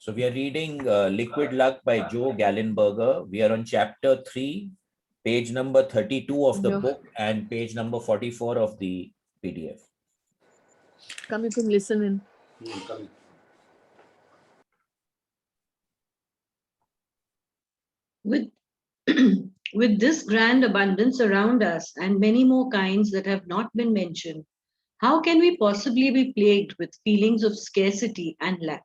So we are reading Liquid Luck by Joe Gallenberger. We are on chapter 3, page number 32 of the book and page number 44 of the PDF. Come, you can listen in. With, with this grand abundance around us and many more kinds that have not been mentioned, how can we possibly be plagued with feelings of scarcity and lack?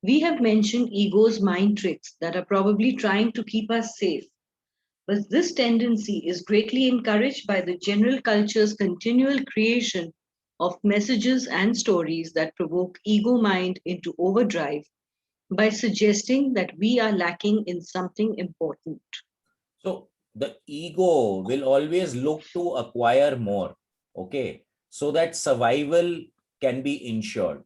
We have mentioned ego's mind tricks that are probably trying to keep us safe. But this tendency is greatly encouraged by the general culture's continual creation of messages and stories that provoke ego mind into overdrive by suggesting that we are lacking in something important. So the ego will always look to acquire more, okay, so that survival can be ensured.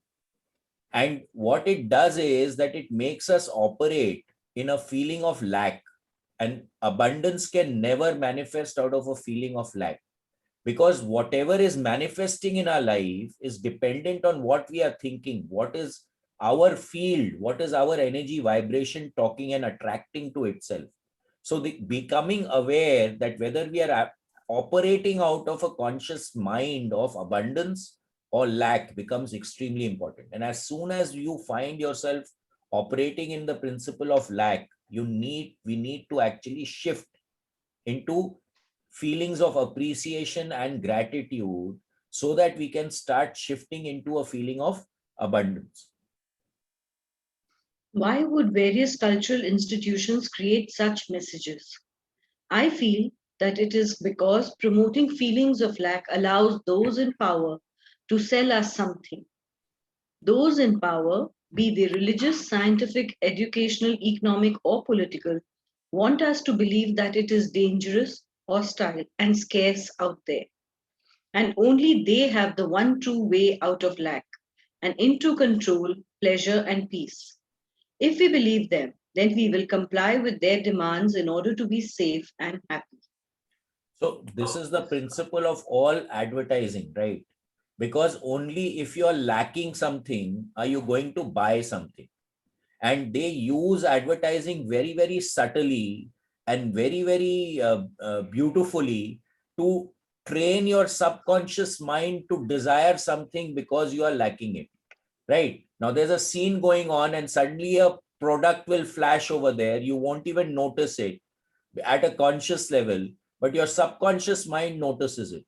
And what it does is that it makes us operate in a feeling of lack, and abundance can never manifest out of a feeling of lack, because whatever is manifesting in our life is dependent on what we are thinking, what is our field, what is our energy vibration talking and attracting to itself. So the becoming aware that whether we are operating out of a conscious mind of abundance or lack becomes extremely important. And as soon as you find yourself operating in the principle of lack, we need to actually shift into feelings of appreciation and gratitude so that we can start shifting into a feeling of abundance. Why would various cultural institutions create such messages? I feel that it is because promoting feelings of lack allows those in power to sell us something. Those in power, be they religious, scientific, educational, economic, or political, want us to believe that it is dangerous, hostile, and scarce out there. And only they have the one true way out of lack and into control, pleasure, and peace. If we believe them, then we will comply with their demands in order to be safe and happy. So this is the principle of all advertising, right? Because only if you're lacking something are you going to buy something. And they use advertising very, very subtly and very, very beautifully to train your subconscious mind to desire something because you are lacking it. Right? Now there's a scene going on and suddenly a product will flash over there. You won't even notice it at a conscious level, but your subconscious mind notices it.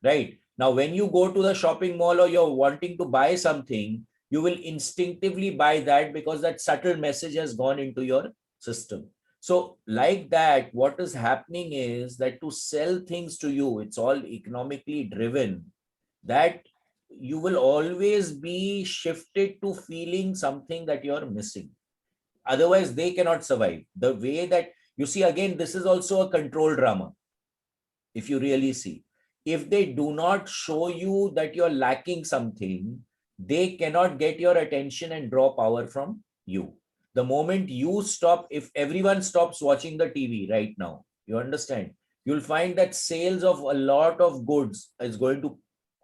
Right? Now, when you go to the shopping mall or you're wanting to buy something, you will instinctively buy that because that subtle message has gone into your system. So like that, what is happening is that to sell things to you, it's all economically driven, that you will always be shifted to feeling something that you're missing. Otherwise, they cannot survive. The way that you see, again, this is also a control drama. If you really see, if they do not show you that you're lacking something, they cannot get your attention and draw power from you. The moment you stop, if everyone stops watching the TV right now, you understand, you'll find that sales of a lot of goods is going to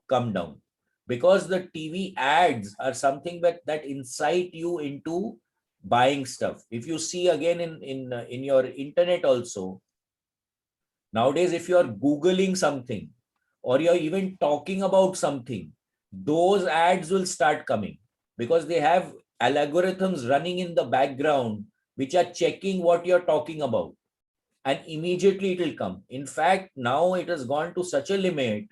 come down, because the TV ads are something that incite you into buying stuff. If you see again in your internet also, nowadays, if you're Googling something or you're even talking about something, those ads will start coming because they have algorithms running in the background which are checking what you're talking about, and immediately it will come. In fact, now it has gone to such a limit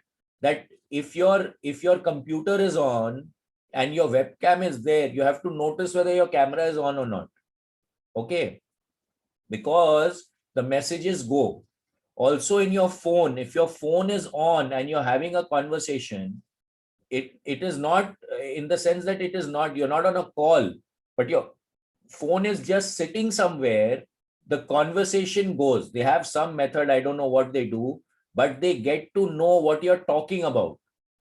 that if your computer is on and your webcam is there, you have to notice whether your camera is on or not. Okay, because the messages go. Also in your phone, if your phone is on and you're having a conversation, it is not in the sense that you're not on a call, but your phone is just sitting somewhere, the conversation goes. They have some method, I don't know what they do, but they get to know what you're talking about.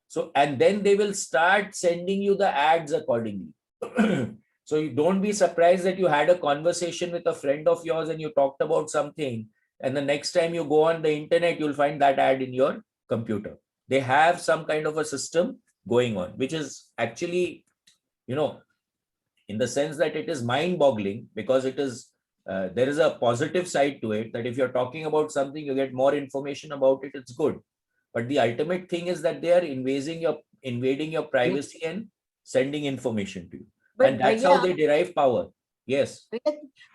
So, and then they will start sending you the ads accordingly. So you don't be surprised that you had a conversation with a friend of yours and you talked about something, and the next time you go on the internet, you'll find that ad in your computer. They have some kind of a system going on, which is actually, you know, in the sense that it is mind-boggling, because it is there is a positive side to it, that if you're talking about something, you get more information about it, it's good. But the ultimate thing is that they are invading your privacy and sending information to you. But And that's how Bhaiya, they derive power. Yes.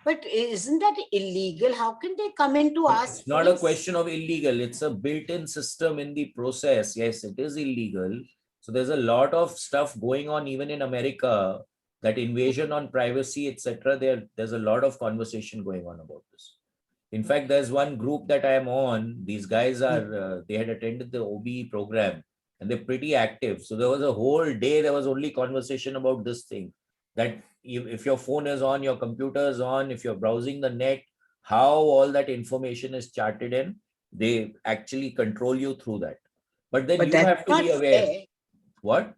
but isn't that illegal? How can they come into But our it's not a space? question of illegal. It's a built-in system in the process. Yes, it is illegal. So there's a lot of stuff going on even in America, that invasion on privacy, etc. There's a lot of conversation going on about this. In fact, there's one group that I am on. These guys are, they had attended the OBE program and they're pretty active. So there was a whole day, there was only conversation about this thing, that if your phone is on, your computer is on, if you're browsing the net, how all that information is charted in, they actually control you through that. But then But you that's have to not be aware. fair. What?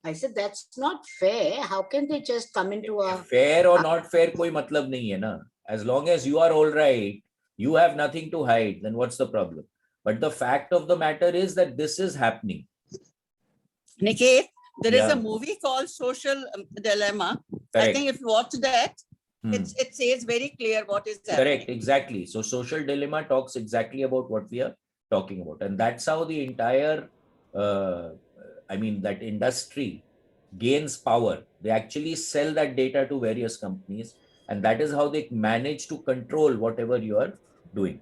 I said that's not fair. How can they just come into a Fair or not fair, koi matlab nahi hai na. As long as you are all right, you have nothing to hide, then what's the problem? But the fact of the matter is that this is happening. Niket, there is Yeah. a movie called Social Dilemma. I Correct. think if you watch that, Hmm. it says very clear what is happening. Correct, exactly. So Social Dilemma talks exactly about what we are talking about. And that's how the entire, that industry gains power. They actually sell that data to various companies. And that is how they manage to control whatever you are doing.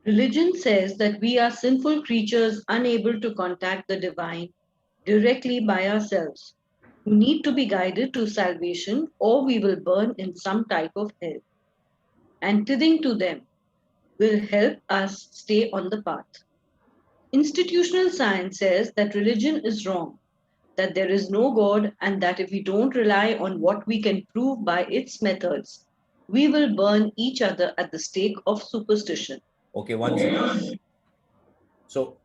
Religion says that we are sinful creatures unable to contact the divine directly by ourselves, who need to be guided to salvation or we will burn in some type of hell. And tithing to them will help us stay on the path. Institutional science says that religion is wrong, that there is no God, and that if we don't rely on what we can prove by its methods, we will burn each other at the stake of superstition. Okay, one second. So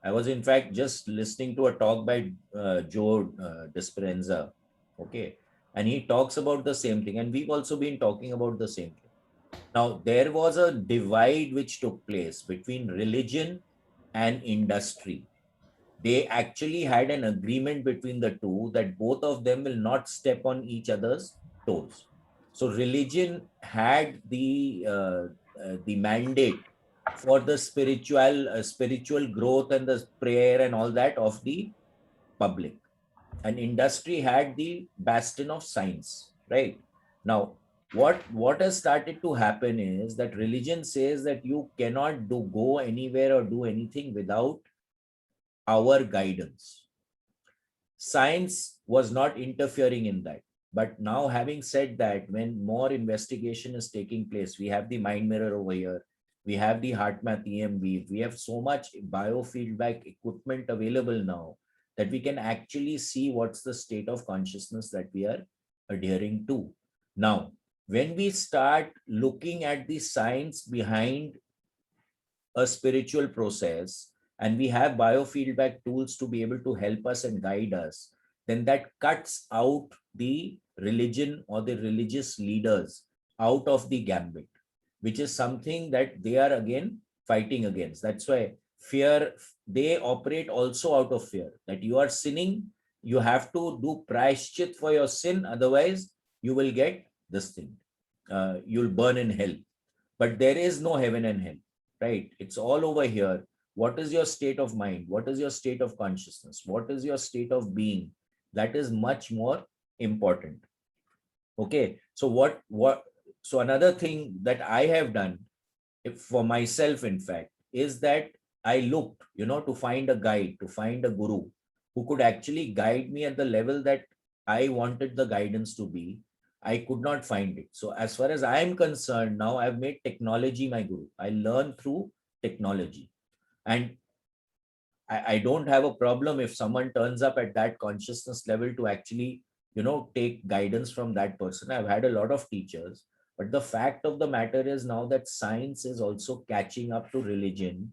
I was in fact just listening to a talk by Joe Dispenza. Okay. And he talks about the same thing. And we've also been talking about the same thing. Now, there was a divide which took place between religion and industry. They actually had an agreement between the two that both of them will not step on each other's toes. So religion had the mandate for the spiritual growth and the prayer and all that of the public, and industry had the bastion of science. Right now, what has started to happen is that religion says that you cannot go anywhere or do anything without our guidance. Science was not interfering in that. But now, having said that, when more investigation is taking place, we have the mind mirror over here, we have the HeartMath EMV, we have so much biofeedback equipment available now that we can actually see what's the state of consciousness that we are adhering to. Now, when we start looking at the science behind a spiritual process, and we have biofeedback tools to be able to help us and guide us, then that cuts out the religion or the religious leaders out of the gambit, which is something that they are again fighting against. That's why fear, they operate also out of fear, that you are sinning, you have to do prayashchit for your sin, otherwise you will get this thing. You'll burn in hell. But there is no heaven and hell, right? It's all over here. What is your state of mind? What is your state of consciousness? What is your state of being? That is much more important. Okay. So so another thing that I have done for myself, in fact, is that I looked, to find a guide, to find a guru who could actually guide me at the level that I wanted the guidance to be. I could not find it. So as far as I am concerned, now I've made technology my guru. I learn through technology. And I don't have a problem if someone turns up at that consciousness level to actually, take guidance from that person. I've had a lot of teachers, but the fact of the matter is now that science is also catching up to religion,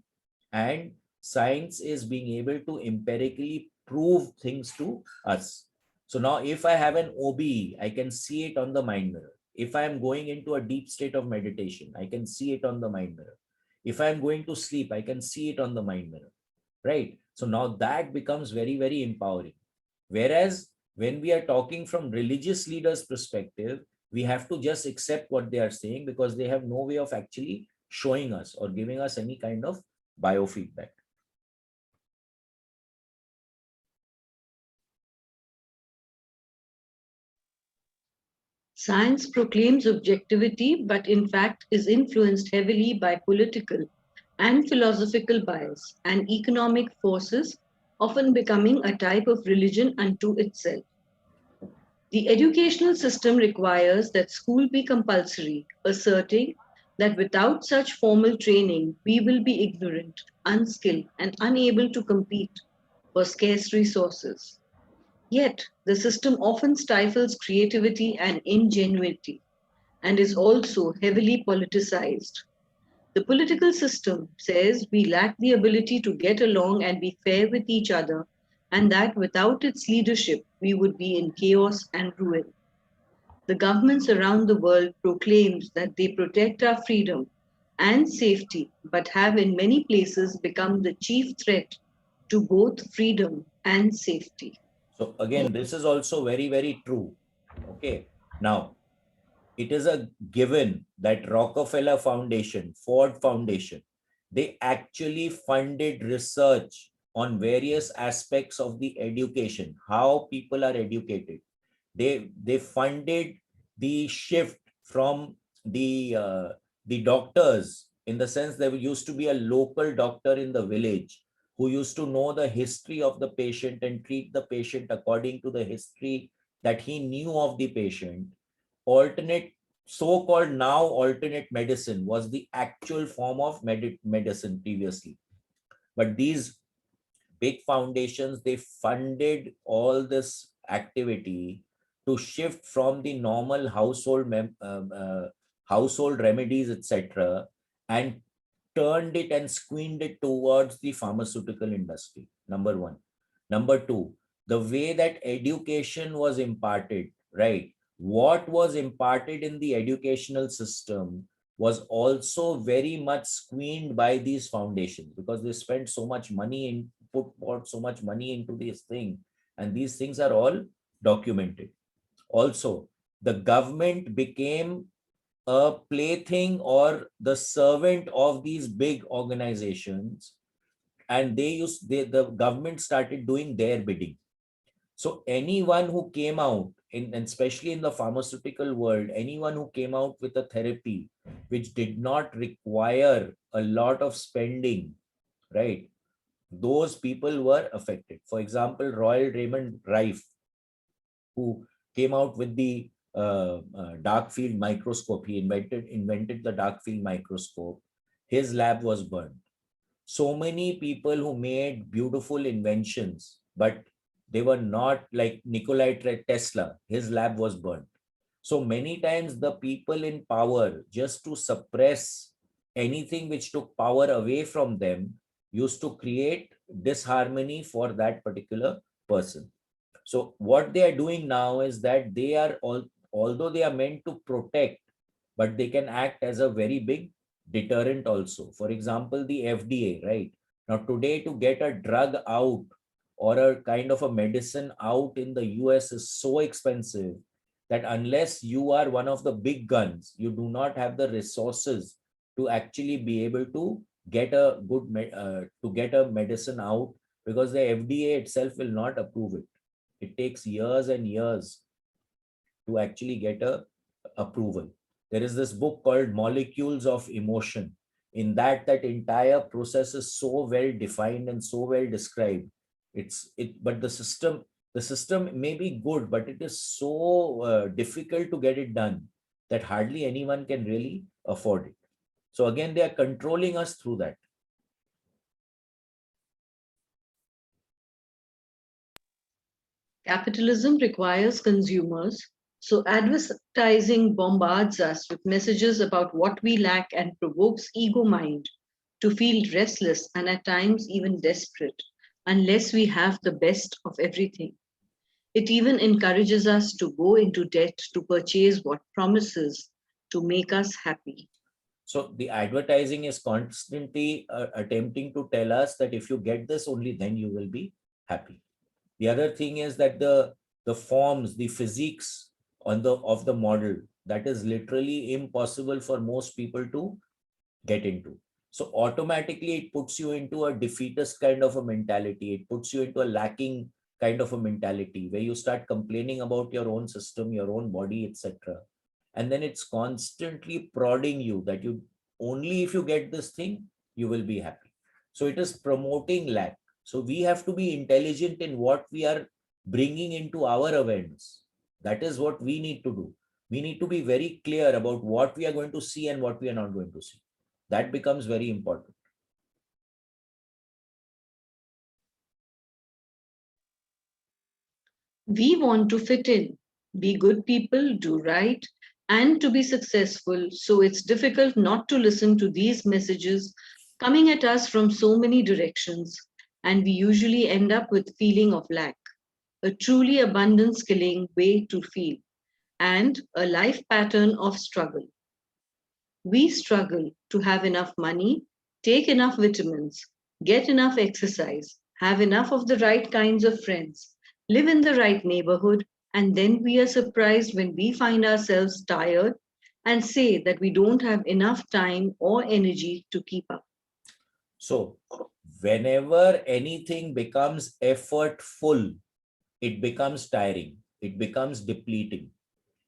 and science is being able to empirically prove things to us. So now if I have an OBE, I can see it on the mind mirror. If I am going into a deep state of meditation, I can see it on the mind mirror. If I'm going to sleep, I can see it on the mind mirror. Right. So now that becomes very, very empowering. Whereas when we are talking from religious leaders' perspective, we have to just accept what they are saying because they have no way of actually showing us or giving us any kind of biofeedback. Science proclaims objectivity, but in fact is influenced heavily by political and philosophical bias and economic forces, often becoming a type of religion unto itself. The educational system requires that school be compulsory, asserting that without such formal training, we will be ignorant, unskilled, and unable to compete for scarce resources. Yet, the system often stifles creativity and ingenuity and is also heavily politicized. The political system says we lack the ability to get along and be fair with each other, and that without its leadership, we would be in chaos and ruin. The governments around the world proclaims that they protect our freedom and safety, but have in many places become the chief threat to both freedom and safety. So again, this is also very, very true. Okay. Now, it is a given that Rockefeller Foundation, Ford Foundation, they actually funded research on various aspects of the education, how people are educated. They funded the shift from the doctors, in the sense there used to be a local doctor in the village who used to know the history of the patient and treat the patient according to the history that he knew of the patient. Alternate, so-called now alternate medicine, was the actual form of medicine previously. But these big foundations, they funded all this activity to shift from the normal household remedies, etc., and turned it and screened it towards the pharmaceutical industry. Number one. Number two, the way that education was imparted, right? What was imparted in the educational system was also very much screened by these foundations because they spent so much money in put so much money into this thing, and these things are all documented. Also, the government became a plaything or the servant of these big organizations, and the government started doing their bidding. So anyone who came out in, and especially in the pharmaceutical world, anyone who came out with a therapy which did not require a lot of spending, right? Those people were affected. For example, Royal Raymond Rife, who came out with the dark field microscope. He invented the dark field microscope. His lab was burned. So many people who made beautiful inventions, but they were not like Nikolai Tesla. His lab was burned. So many times the people in power, just to suppress anything which took power away from them, used to create disharmony for that particular person. So what they are doing now is that they are although they are meant to protect, but they can act as a very big deterrent also. For example, the FDA, right? Now today, to get a drug out or a kind of a medicine out in the US is so expensive that unless you are one of the big guns, you do not have the resources to actually be able to get a to get a medicine out, because the FDA itself will not approve it. It takes years and years to actually get a approval. There is this book called Molecules of Emotion. In that entire process is so well defined and so well described. But the system may be good, but it is so difficult to get it done that hardly anyone can really afford it. So again, they are controlling us through that. Capitalism requires consumers, so advertising bombards us with messages about what we lack and provokes ego mind to feel restless and at times even desperate unless we have the best of everything. It even encourages us to go into debt to purchase what promises to make us happy. So the advertising is constantly attempting to tell us that if you get this, only then you will be happy. The other thing is that the forms, the physiques of the model, that is literally impossible for most people to get into. So automatically it puts you into a defeatist kind of a mentality. It puts you into a lacking kind of a mentality where you start complaining about your own system, your own body, etc. And then it's constantly prodding you that you only if you get this thing, you will be happy. So it is promoting lack. So we have to be intelligent in what we are bringing into our awareness. That is what we need to do. We need to be very clear about what we are going to see and what we are not going to see. That becomes very important. We want to fit in, be good people, do right, and to be successful. So it's difficult not to listen to these messages coming at us from so many directions. And we usually end up with feeling of lack, a truly abundance killing way to feel, and a life pattern of struggle. We struggle to have enough money, take enough vitamins, get enough exercise, have enough of the right kinds of friends, live in the right neighborhood, and then we are surprised when we find ourselves tired and say that we don't have enough time or energy to keep up. So whenever anything becomes effortful, it becomes tiring, it becomes depleting.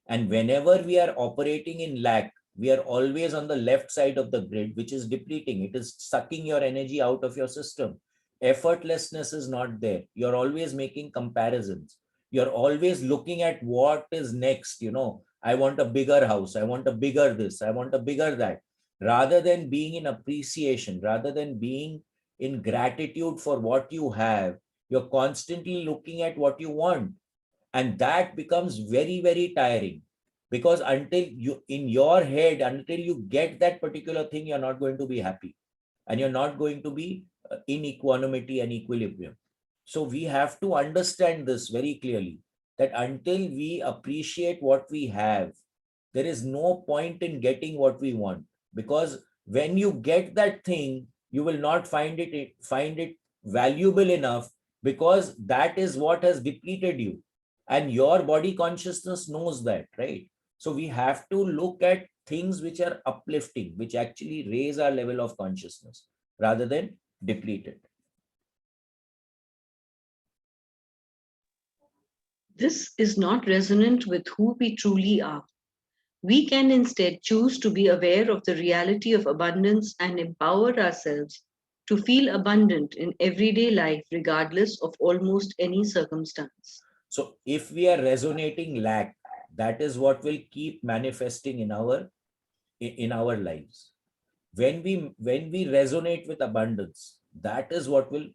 And whenever we are operating in lack, we are always on the left side of the grid, which is depleting. It is sucking your energy out of your system. Effortlessness is not there. You're always making comparisons. You're always looking at what is next. I want a bigger house. I want a bigger this. I want a bigger that. Rather than being in appreciation, rather than being in gratitude for what you have, you're constantly looking at what you want. And that becomes very, very tiring, because until you in your head, until you get that particular thing, you're not going to be happy, and you're not going to be in equanimity and equilibrium. So we have to understand this very clearly, that until we appreciate what we have, there is no point in getting what we want, because when you get that thing, you will not find it valuable enough, because that is what has depleted you, and your body consciousness knows that, right? So we have to look at things which are uplifting, which actually raise our level of consciousness rather than deplete it. This is not resonant with who we truly are. We can instead choose to be aware of the reality of abundance and empower ourselves to feel abundant in everyday life, regardless of almost any circumstance. So if we are resonating lack, that is what will keep manifesting in our lives. When we resonate with abundance, that is what will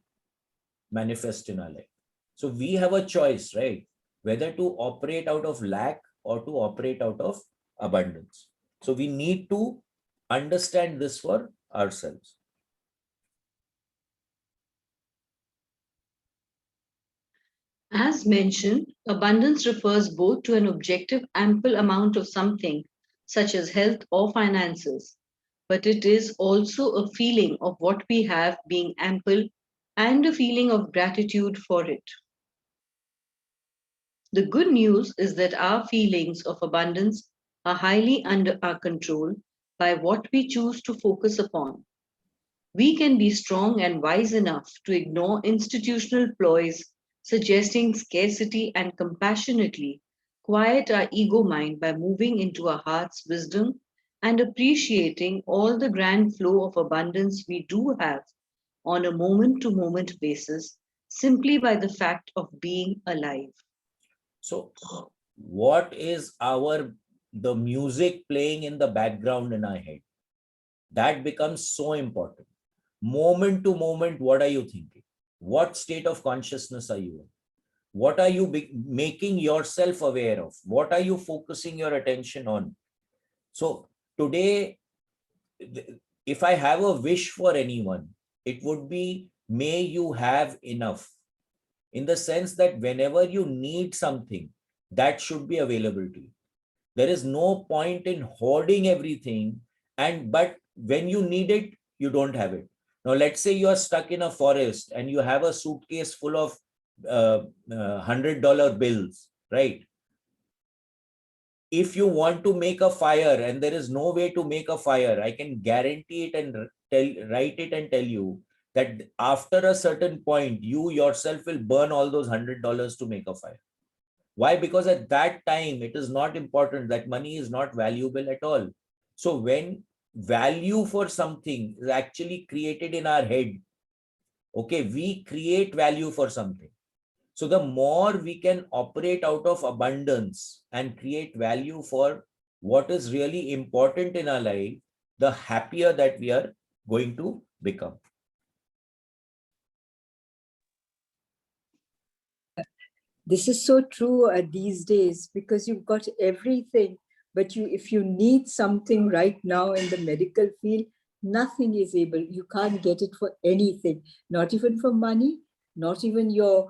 manifest in our life. So we have a choice, right? Whether to operate out of lack or to operate out of abundance. So we need to understand this for ourselves. As mentioned, abundance refers both to an objective ample amount of something, such as health or finances, but it is also a feeling of what we have being ample and a feeling of gratitude for it. The good news is that our feelings of abundance are highly under our control by what we choose to focus upon. We can be strong and wise enough to ignore institutional ploys suggesting scarcity and compassionately quiet our ego mind by moving into our heart's wisdom and appreciating all the grand flow of abundance we do have on a moment to moment basis simply by the fact of being alive. So what is the music playing in the background in our head? That becomes so important. Moment to moment, what are you thinking? What state of consciousness are you in? What are you making yourself aware of? What are you focusing your attention on? So today, if I have a wish for anyone, it would be, may you have enough, in the sense that whenever you need something, that should be available to you. There is no point in hoarding everything but when you need it, you don't have it. Now, let's say you are stuck in a forest and you have a suitcase full of $100 bills, right? If you want to make a fire and there is no way to make a fire, I can guarantee it and write it and tell you that after a certain point, you yourself will burn all those $100 to make a fire. Why? Because at that time, it is not important. That money is not valuable at all. So when value for something is actually created in our head, okay, we create value for something. So the more we can operate out of abundance and create value for what is really important in our life, the happier that we are going to become. This is so true these days, because you've got everything, but if you need something right now in the medical field, nothing is able. You can't get it for anything, not even for money, not even your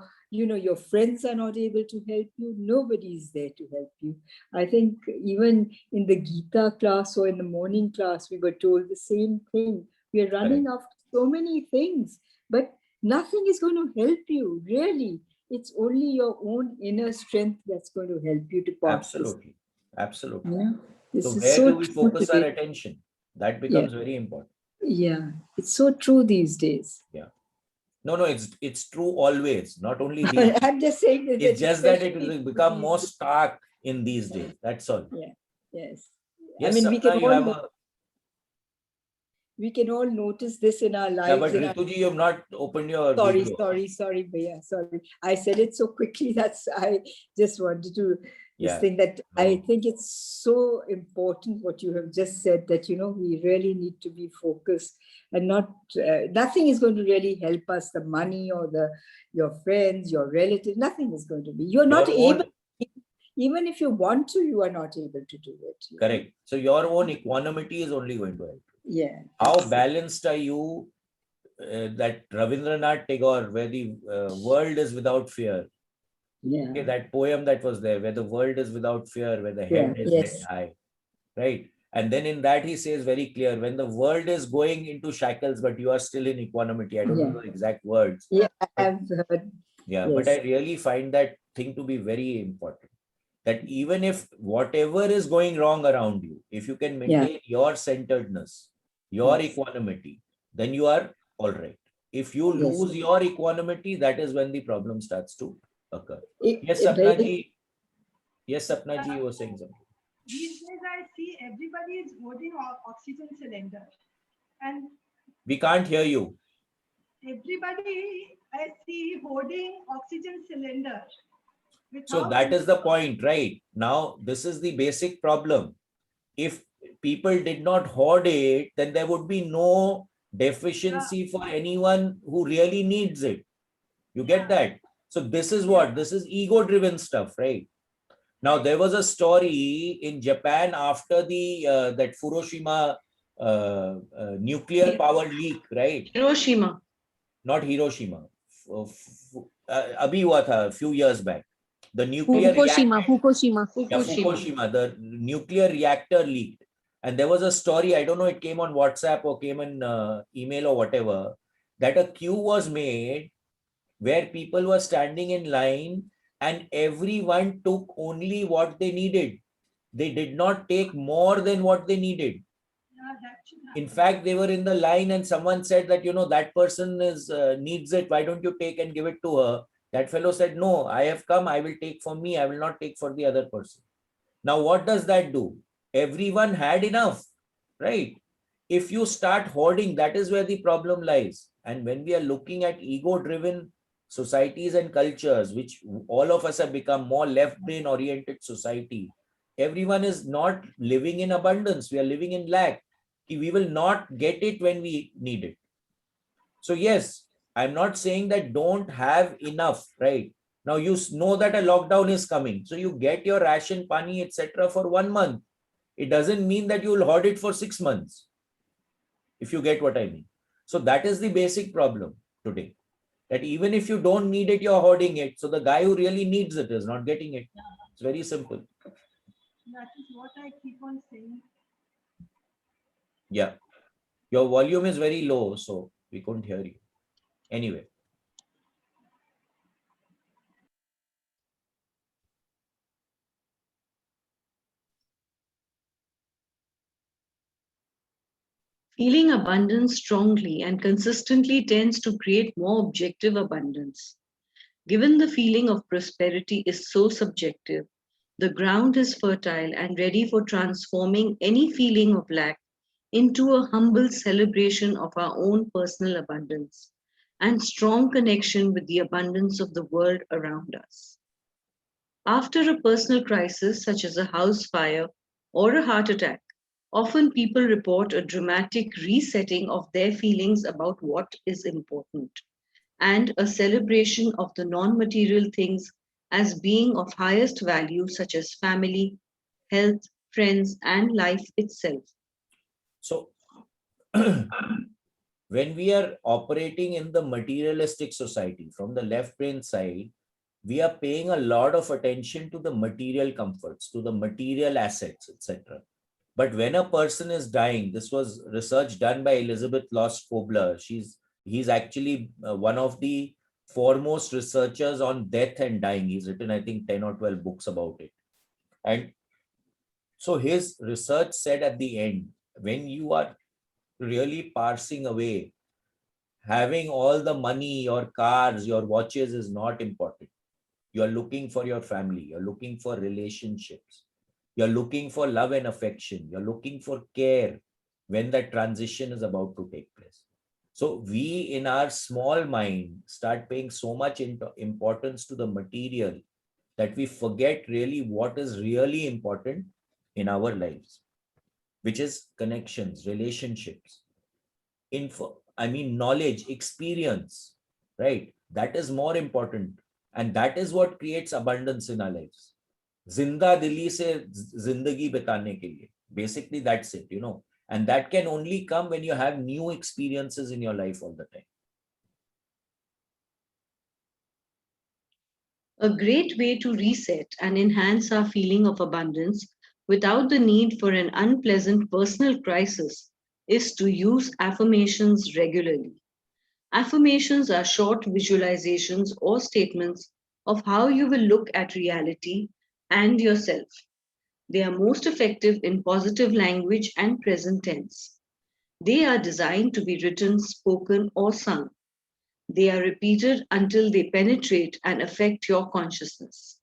friends are not able to help you. Nobody is there to help you. I think even in the Gita class or in the morning class, we were told the same thing. We are running after so many things, but nothing is going to help you, really. It's only your own inner strength that's going to help you to pass. Absolutely. Absolutely. Yeah. So where do we focus our attention? That becomes very important. Yeah, it's so true these days. Yeah. No, it's true always, not only these. I'm just saying that it's just that it will become more stark in these days. That's all. Yeah. Yes. Yes, I mean, we can all notice this in our lives. Yeah, but Rituji, you have not opened your video. Sorry, Bhaiya, sorry. I said it so quickly. I just wanted to think that I think it's so important what you have just said, that, we really need to be focused and not, nothing is going to really help us, the money or your friends, your relatives, nothing is going to be. You're not able, even if you want to, you are not able to do it. Correct. So your own equanimity is only going to help. Yeah. How balanced are you? That Rabindranath Tagore, where the world is without fear. Yeah. Okay, that poem that was there, where the world is without fear, where the head is held high. Right. And then in that he says very clear, when the world is going into shackles, but you are still in equanimity. I don't know the exact words. Yeah, I've heard. Yeah, but I really find that thing to be very important. That even if whatever is going wrong around you, if you can maintain your centeredness, your equanimity, then you are all right. If you lose your equanimity, that is when the problem starts to occur. Yes, Sapna ji. Yes, Sapna ji, you were saying something. These days I see everybody is holding oxygen cylinder. And we can't hear you. Everybody I see holding oxygen cylinder. So that is the point, right? Now, this is the basic problem. If people did not hoard it, then there would be no deficiency for anyone who really needs it. You get that? So this is what? This is ego-driven stuff, right? Now, there was a story in Japan after the that Fukushima nuclear power leak, right? Hiroshima. Not Hiroshima. Abhi hua tha, a few years back. The nuclear Fukushima, the nuclear reactor leaked. And there was a story, I don't know, it came on WhatsApp or came in email or whatever, that a queue was made where people were standing in line and everyone took only what they needed. They did not take more than what they needed. In fact, they were in the line and someone said that, that person needs it. Why don't you take and give it to her? That fellow said, no, I have come. I will take for me. I will not take for the other person. Now, what does that do? Everyone had enough, right? If you start hoarding, that is where the problem lies. And when we are looking at ego-driven societies and cultures, which all of us have become more left-brain oriented society, everyone is not living in abundance. We are living in lack. We will not get it when we need it. So yes, I'm not saying that don't have enough, right? Now you know that a lockdown is coming. So you get your ration, pani, etc. for 1 month. It doesn't mean that you will hoard it for 6 months. If you get what I mean. So that is the basic problem today. That even if you don't need it, you're hoarding it. So the guy who really needs it is not getting it. It's very simple. That is what I keep on saying. Yeah. Your volume is very low, so we couldn't hear you. Anyway. Feeling abundance strongly and consistently tends to create more objective abundance. Given the feeling of prosperity is so subjective, the ground is fertile and ready for transforming any feeling of lack into a humble celebration of our own personal abundance and strong connection with the abundance of the world around us. After a personal crisis, such as a house fire or a heart attack, often people report a dramatic resetting of their feelings about what is important and a celebration of the non material things as being of highest value, such as family, health, friends, and life itself. So when we are operating in the materialistic society from the left brain side, we are paying a lot of attention to the material comforts, to the material assets, etc. But when a person is dying, this was research done by Elizabeth Lost Kobler. He's actually one of the foremost researchers on death and dying. He's written, I think, 10 or 12 books about it. And so his research said at the end, when you are really passing away, having all the money, your cars, your watches is not important. You're looking for your family. You're looking for relationships. You're looking for love and affection. You're looking for care when that transition is about to take place. So we in our small mind start paying so much importance to the material that we forget really what is really important in our lives, which is connections, relationships, knowledge, experience, right? That is more important. And that is what creates abundance in our lives. Zinda dili se zindagi bitane ke liye. Basically, that's it, And that can only come when you have new experiences in your life all the time. A great way to reset and enhance our feeling of abundance without the need for an unpleasant personal crisis is to use affirmations regularly. Affirmations are short visualizations or statements of how you will look at reality and yourself. They are most effective in positive language and present tense. They are designed to be written, spoken, or sung. They are repeated until they penetrate and affect your consciousness.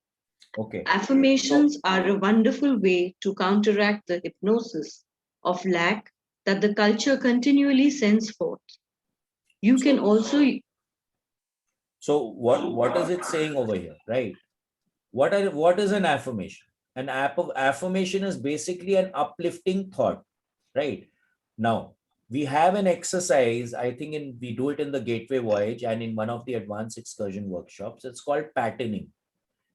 Okay. Affirmations are a wonderful way to counteract the hypnosis of lack that the culture continually sends forth. You can also So what is it saying over here, right? What is an affirmation? An affirmation is basically an uplifting thought, right? Now, we have an exercise, I think we do it in the Gateway Voyage and in one of the advanced excursion workshops. It's called patterning,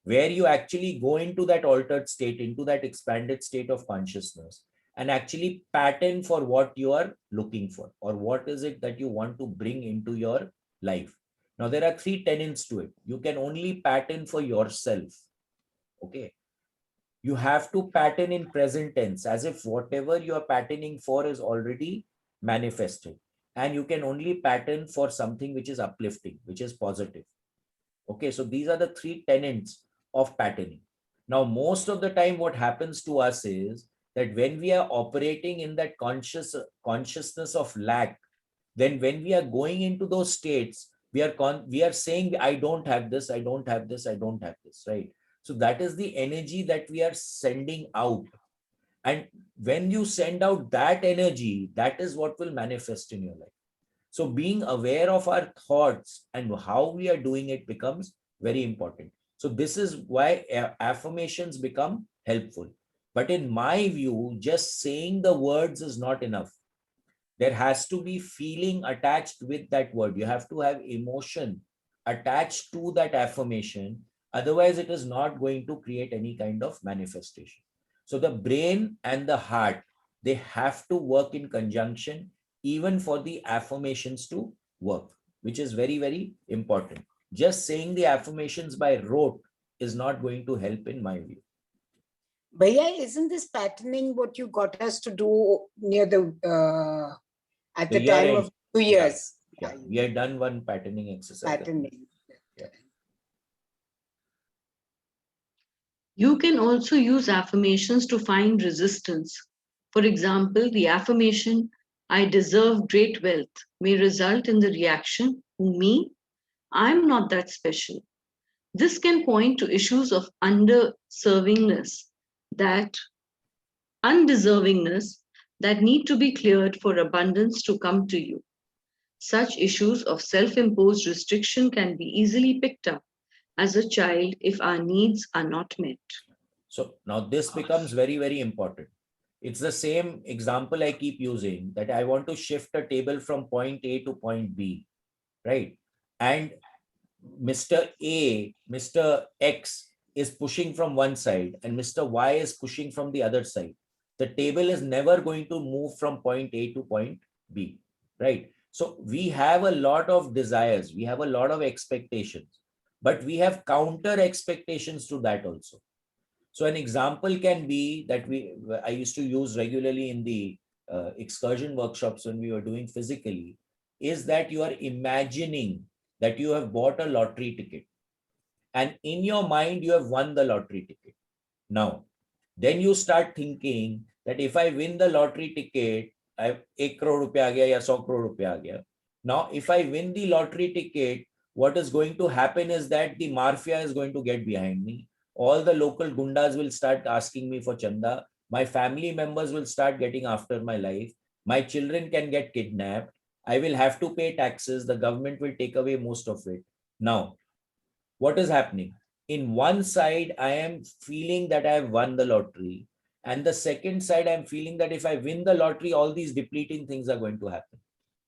where you actually go into that altered state, into that expanded state of consciousness, and actually pattern for what you are looking for, or what is it that you want to bring into your life. Now, there are 3 tenets to it. You can only pattern for yourself. Okay. You have to pattern in present tense as if whatever you are patterning for is already manifested. And you can only pattern for something which is uplifting, which is positive. Okay, so these are the 3 tenets of patterning. Now, most of the time, what happens to us is that when we are operating in that consciousness of lack, then when we are going into those states, we are saying, I don't have this, I don't have this, I don't have this, right? So that is the energy that we are sending out. And when you send out that energy, that is what will manifest in your life. So being aware of our thoughts and how we are doing it becomes very important. So this is why affirmations become helpful. But in my view, just saying the words is not enough. There has to be feeling attached with that word. You have to have emotion attached to that affirmation. Otherwise, it is not going to create any kind of manifestation. So the brain and the heart, they have to work in conjunction, even for the affirmations to work, which is very, very important. Just saying the affirmations by rote is not going to help in my view. Bhaiya, isn't this patterning what you got us to do near the at The the year time end. of 2 Yeah. years? Yeah, we had done one patterning exercise. Patterning. Yeah. You can also use affirmations to find resistance. For example, the affirmation, I deserve great wealth, may result in the reaction, me, I'm not that special. This can point to issues of underservingness, that undeservingness that need to be cleared for abundance to come to you. Such issues of self imposed restriction can be easily picked up as a child if our needs are not met. So now this becomes very, very important. It's the same example I keep using, that I want to shift a table from point A to point B, right? And Mr. A, Mr. X is pushing from one side and Mr. Y is pushing from the other side. The table is never going to move from point A to point B, right? So we have a lot of desires, we have a lot of expectations, but we have counter expectations to that also. So an example can be that I used to use regularly in the excursion workshops when we were doing physically, is that you are imagining that you have bought a lottery ticket and in your mind you have won the lottery ticket. Now, then you start thinking that if I win the lottery ticket, I have 1 crore rupees aa gaya ya 100 crore rupees aa gaya. Now, if I win the lottery ticket, what is going to happen is that the mafia is going to get behind me. All the local gundas will start asking me for chanda. My family members will start getting after my life. My children can get kidnapped. I will have to pay taxes. The government will take away most of it. Now, what is happening? In one side, I am feeling that I have won the lottery. And the second side, I'm feeling that if I win the lottery, all these depleting things are going to happen.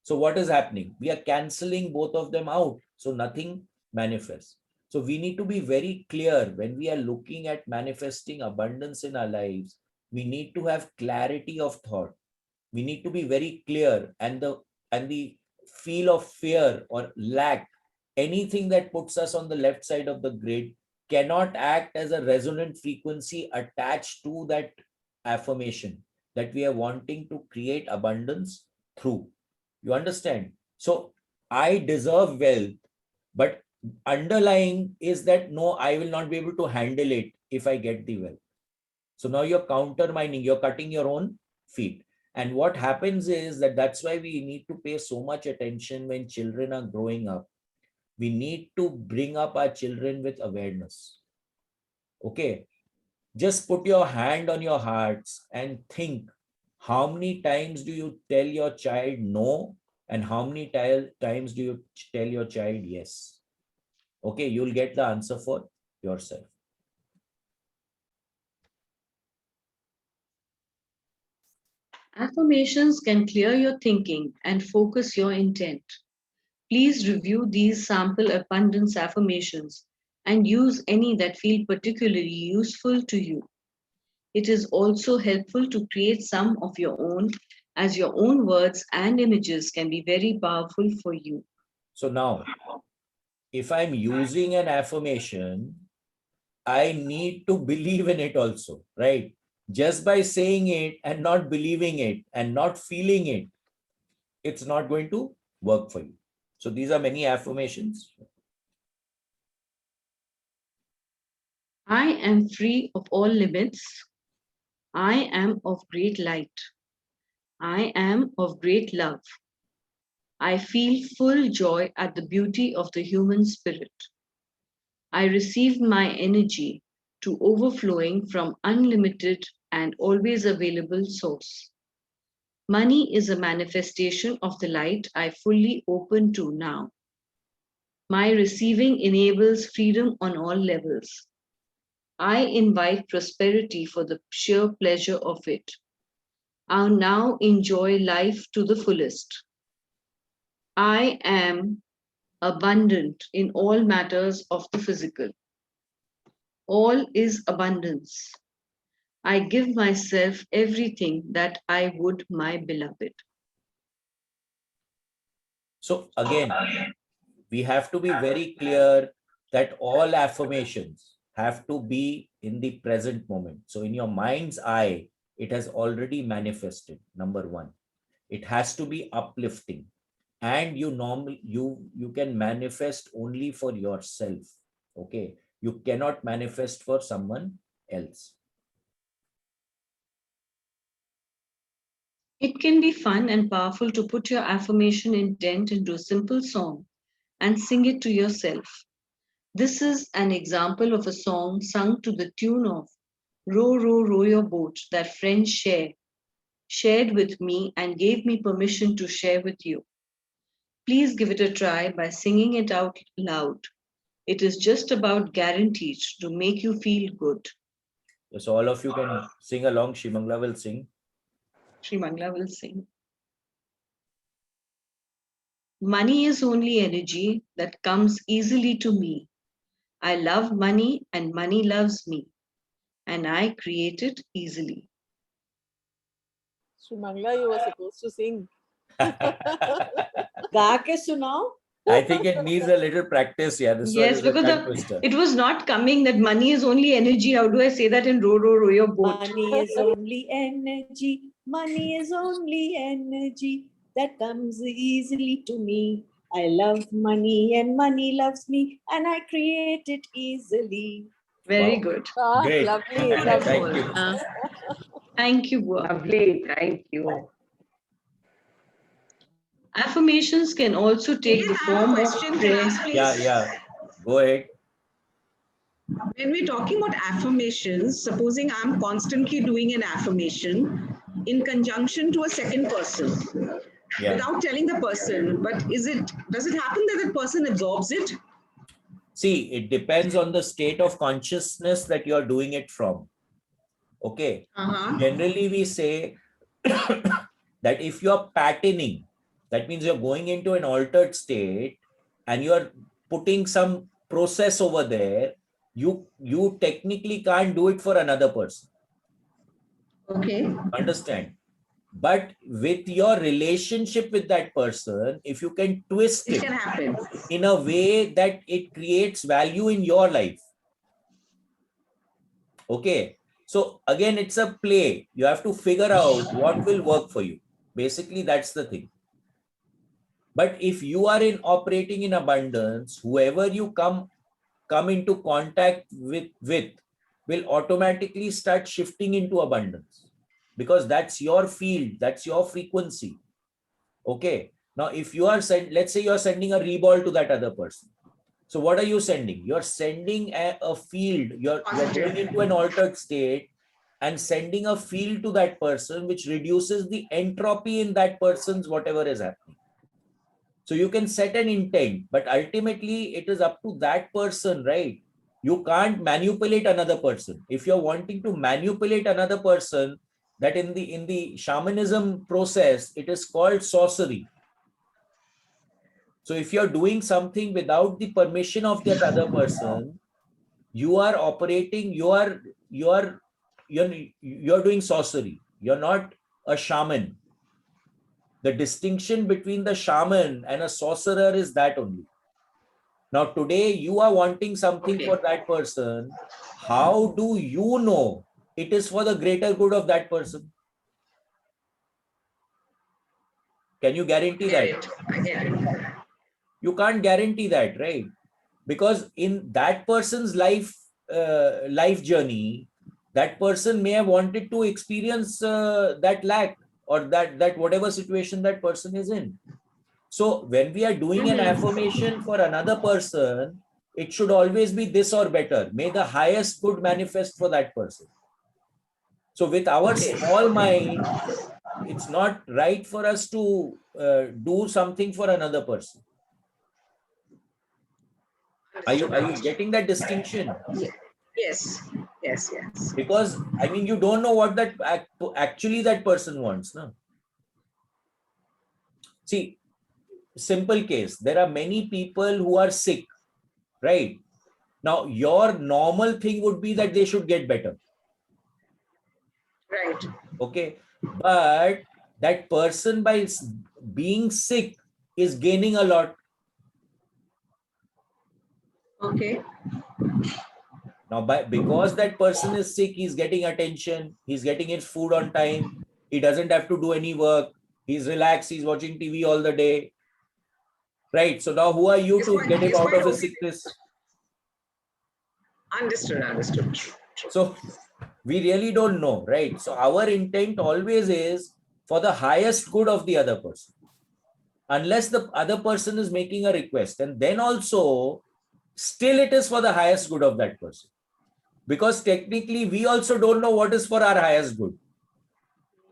So what is happening? We are canceling both of them out. So nothing manifests. So we need to be very clear when we are looking at manifesting abundance in our lives. We need to have clarity of thought. We need to be very clear, and the feel of fear or lack, anything that puts us on the left side of the grid, cannot act as a resonant frequency attached to that affirmation that we are wanting to create abundance through. You understand? So I deserve wealth, but underlying is that no, I will not be able to handle it if I get the wealth. So now you're countermining, you're cutting your own feet. And what happens is that's why we need to pay so much attention when children are growing up. We need to bring up our children with awareness. Okay. Just put your hand on your hearts and think, how many times do you tell your child no? And how many times do you tell your child yes? Okay, you'll get the answer for yourself. Affirmations can clear your thinking and focus your intent. Please review these sample abundance affirmations and use any that feel particularly useful to you. It is also helpful to create some of your own, as your own words and images can be very powerful for you. So now, if I'm using an affirmation, I need to believe in it also, right? Just by saying it and not believing it and not feeling it, it's not going to work for you. So these are many affirmations. I am free of all limits. I am of great light. I am of great love. I feel full joy at the beauty of the human spirit. I receive my energy to overflowing from unlimited and always available source. Money is a manifestation of the light I fully open to now. My receiving enables freedom on all levels. I invite prosperity for the sheer pleasure of it. I now enjoy life to the fullest. I am abundant in all matters of the physical. All is abundance. I give myself everything that I would my beloved. So again, we have to be very clear that all affirmations have to be in the present moment. So in your mind's eye, it has already manifested. Number one, it has to be uplifting, and you can manifest only for yourself. Okay, you cannot manifest for someone else. It can be fun and powerful to put your affirmation intent into a simple song and sing it to yourself. This is an example of a song sung to the tune of Row, Row, Row Your Boat that friends shared with me and gave me permission to share with you. Please give it a try by singing it out loud. It is just about guaranteed to make you feel good. So all of you can sing along. Shimangla will sing. Sri Mangla will sing. Money is only energy that comes easily to me. I love money and money loves me, and I create it easily. Shri Mangla, you were supposed to sing. गा के सुनाओ. I think it needs a little practice. Yeah, this one Yes, is a because tongue twister. it was not coming that money is only energy. How do I say that in Row, Row, Row Your Boat? Money is only energy. Money is only energy that comes easily to me. I love money and money loves me, and I create it easily. Very Wow. good. Ah, Great. lovely, Thank lovely. you. Thank you, Bua. Lovely, thank you. Affirmations can also take the form of prayer. Yeah. Go ahead. When we're talking about affirmations, supposing I'm constantly doing an affirmation in conjunction to a second person Yeah. without telling the person, but does it happen that the person absorbs it? See, it depends on the state of consciousness that you're doing it from. Okay. Generally, we say that if you're patterning, that means you're going into an altered state and you're putting some process over there, you technically can't do it for another person. Okay. Understand? But with your relationship with that person, if you can twist It it can happen. in a way that it creates value in your life. Okay. So again, it's a play. You have to figure out what will work for you. Basically, that's the thing. But if you are operating in abundance, whoever you come into contact with will automatically start shifting into abundance, because that's your field, that's your frequency. Okay. Now, if you are let's say you are sending a reball to that other person. So what are you sending? You're sending a field. You're going into an altered state and sending a field to that person, which reduces the entropy in that person's whatever is happening. So you can set an intent, but ultimately it is up to that person, right? You can't manipulate another person. If you're wanting to manipulate another person, that in the shamanism process, it is called sorcery. So if you're doing something without the permission of that other person, you are operating, you're doing sorcery. You're not a shaman. The distinction between the shaman and a sorcerer is that only. Now, today you are wanting something for that person. How do you know it is for the greater good of that person? Can you guarantee that? I get it. You can't guarantee that, right? Because in that person's life journey, that person may have wanted to experience that lack or that whatever situation that person is in. So when we are doing an affirmation for another person, it should always be this or better. May the highest good manifest for that person. So with our small mind, it's not right for us to do something for another person. Are you getting that distinction? Yes. Because I mean, you don't know what that actually that person wants, no? See, simple case. There are many people who are sick, right? Now, your normal thing would be that they should get better. Right. Okay. But that person, by being sick, is gaining a lot. Okay. Now, because that person is sick, he's getting attention, he's getting his food on time, he doesn't have to do any work, he's relaxed, he's watching TV all the day. Right. So now who are you to get him out of his sickness? Understood. So we really don't know, right? So our intent always is for the highest good of the other person. Unless the other person is making a request, and then also still it is for the highest good of that person. Because technically we also don't know what is for our highest good.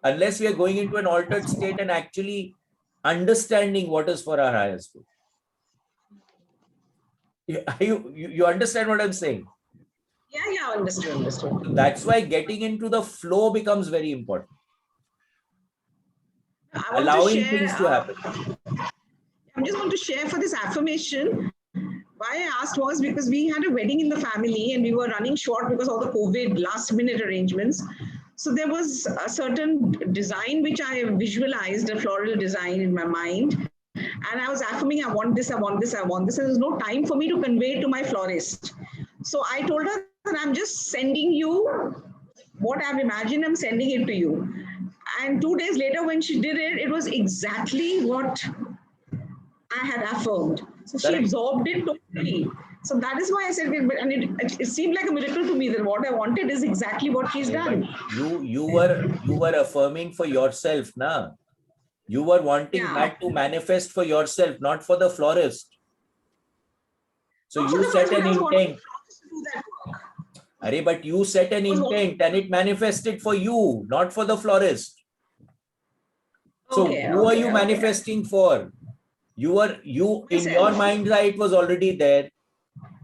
Unless we are going into an altered state and actually understanding what is for our highest good. You understand what I'm saying? Yeah, understood. So that's why getting into the flow becomes very important. Allowing things to happen. I just want to share for this affirmation. Why I asked was because we had a wedding in the family and we were running short because of the COVID last minute arrangements. So there was a certain design which I visualized, a floral design in my mind. And I was affirming, I want this. And there's no time for me to convey it to my florist. So I told her that I'm just sending you what I've imagined, I'm sending it to you. And 2 days later, when she did it, it was exactly what I had affirmed. So she absorbed it totally. So that is why I said, and it seemed like a miracle to me that what I wanted is exactly what she's done. You were affirming for yourself, na? You were wanting that to manifest for yourself, not for the florist. So you set an intent. But you set an intent and it manifested for you, not for the florist. So who are you manifesting for? You in your mind's eye, it was already there.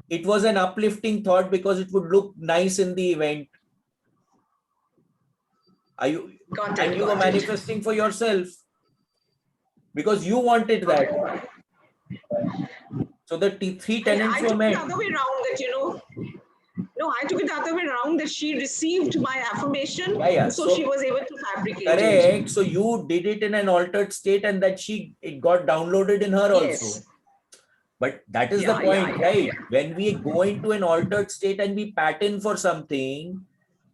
It was an uplifting thought because it would look nice in the event. You were manifesting for yourself because you wanted that. So the three tenets were met. I took it the other way around that, No, I took it the other way around that she received my affirmation. So she was able to fabricate it. So you did it in an altered state and that it got downloaded in her also. But that is the point, right? When we go into an altered state and we pattern for something,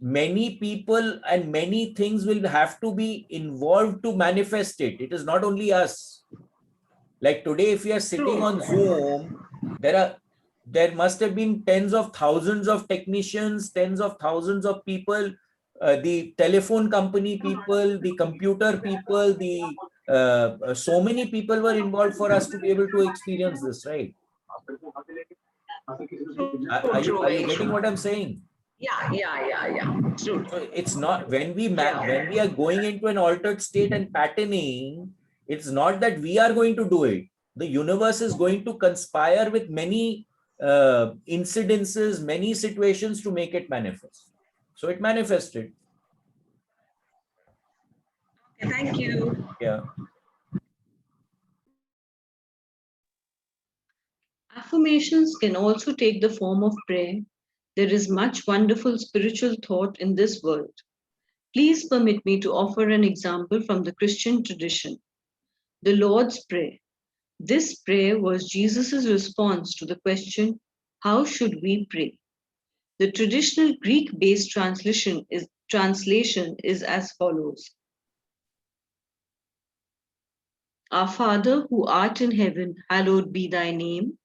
many people and many things will have to be involved to manifest it. It is not only us. Like today, if we are sitting on Zoom, there must have been tens of thousands of technicians, tens of thousands of people, the telephone company people, the computer people, so many people were involved for us to be able to experience this, right? Are you getting what I'm saying? Yeah. True. So it's not when we are going into an altered state and patterning, it's not that we are going to do it. The universe is going to conspire with many incidences, many situations to make it manifest. So it manifested. Okay, thank you. Yeah. Affirmations can also take the form of prayer. There is much wonderful spiritual thought in this world. Please permit me to offer an example from the Christian tradition. The Lord's Prayer. This prayer was Jesus' response to the question, how should we pray? The traditional Greek-based translation is as follows. Our Father, who art in heaven, hallowed be thy name.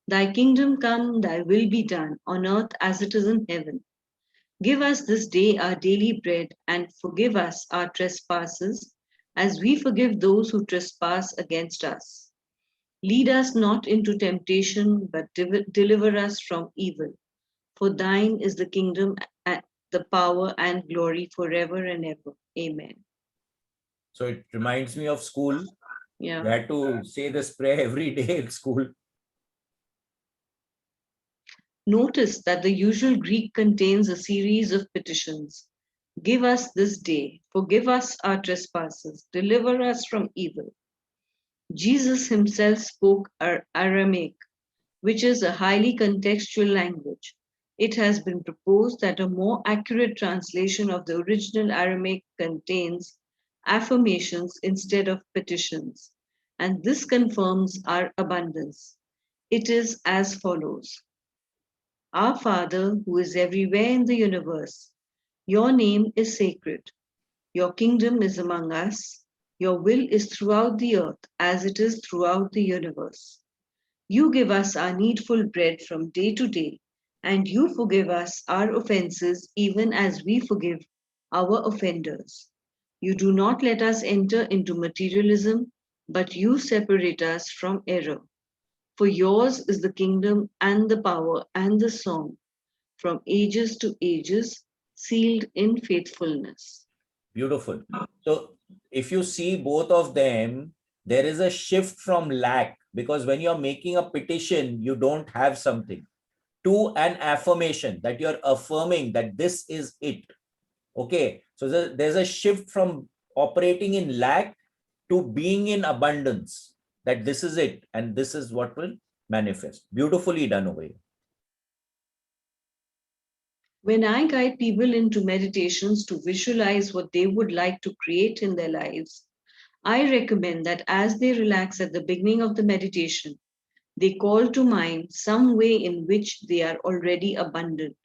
Thy kingdom come, thy will be done, on earth as it is in heaven. Give us this day our daily bread, and forgive us our trespasses, as we forgive those who trespass against us. Lead us not into temptation, but deliver us from evil. For thine is the kingdom, the power, and glory forever and ever. Amen. So it reminds me of school. Yeah. We had to say this prayer every day in school. Notice that the usual Greek contains a series of petitions. Give us this day, forgive us our trespasses, deliver us from evil. Jesus himself spoke Aramaic, which is a highly contextual language. It has been proposed that a more accurate translation of the original Aramaic contains affirmations instead of petitions, and this confirms our abundance. It is as follows. Our Father who is everywhere in the universe, your name is sacred. Your kingdom is among us. Your will is throughout the earth as it is throughout the universe. You give us our needful bread from day to day, and you forgive us our offenses even as we forgive our offenders. You do not let us enter into materialism, but you separate us from error. For yours is the kingdom and the power and the song from ages to ages, sealed in faithfulness. Beautiful. So if you see both of them, there is a shift from lack, because when you're making a petition, you don't have something, to an affirmation that you're affirming that this is it. Okay. So there's a shift from operating in lack to being in abundance, that this is it and this is what will manifest. Beautifully done over here. When I guide people into meditations to visualize what they would like to create in their lives, I recommend that as they relax at the beginning of the meditation, they call to mind some way in which they are already abundant.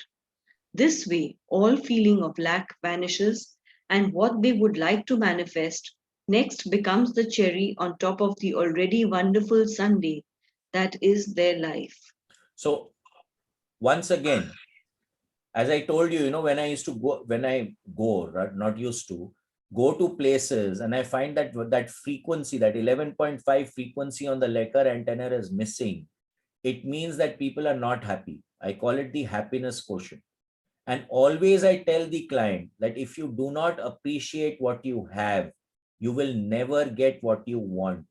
This way, all feeling of lack vanishes, and what they would like to manifest next becomes the cherry on top of the already wonderful sundae that is their life. So once again, as I told you, when I go, right, not used to, go to places and I find that frequency, that 11.5 frequency on the Lecker antenna is missing, it means that people are not happy. I call it the happiness quotient. And always I tell the client that if you do not appreciate what you have, you will never get what you want.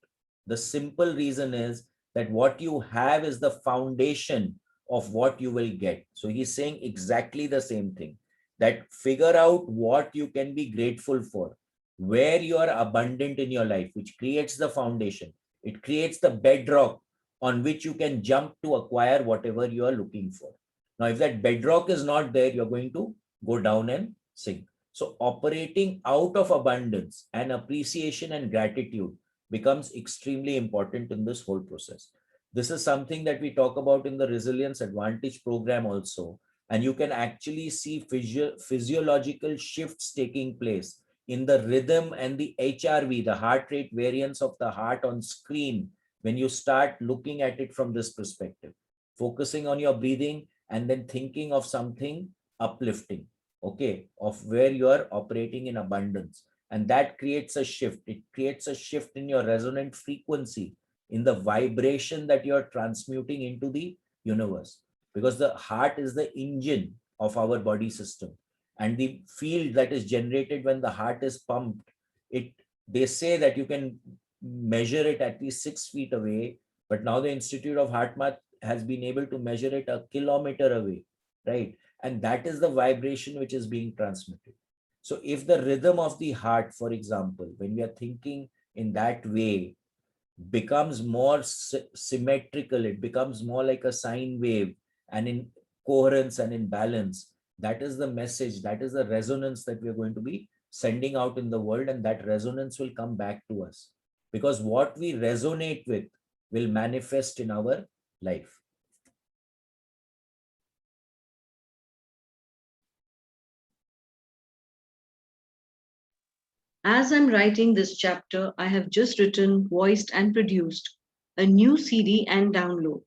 The simple reason is that what you have is the foundation of what you will get. So he's saying exactly the same thing, that figure out what you can be grateful for, where you are abundant in your life, which creates the foundation. It creates the bedrock on which you can jump to acquire whatever you are looking for. Now, if that bedrock is not there, you're going to go down and sink. So operating out of abundance and appreciation and gratitude becomes extremely important in this whole process. This is something that we talk about in the Resilience Advantage program also. And you can actually see physiological shifts taking place in the rhythm and the HRV, the heart rate variance of the heart on screen, when you start looking at it from this perspective, focusing on your breathing and then thinking of something uplifting, okay, of where you are operating in abundance. And that creates a shift. It creates a shift in your resonant frequency, in the vibration that you're transmuting into the universe, because the heart is the engine of our body system, and the field that is generated when the heart is pumped, they say that you can measure it at least 6 feet away, but now the Institute of HeartMath has been able to measure it a kilometer away, right? And that is the vibration which is being transmitted. So if the rhythm of the heart, for example, when we are thinking in that way, becomes more symmetrical, it becomes more like a sine wave and in coherence and in balance, that is the message, that is the resonance that we are going to be sending out in the world, and that resonance will come back to us, because what we resonate with will manifest in our life. As I'm writing this chapter, I have just written, voiced, and produced a new CD and download.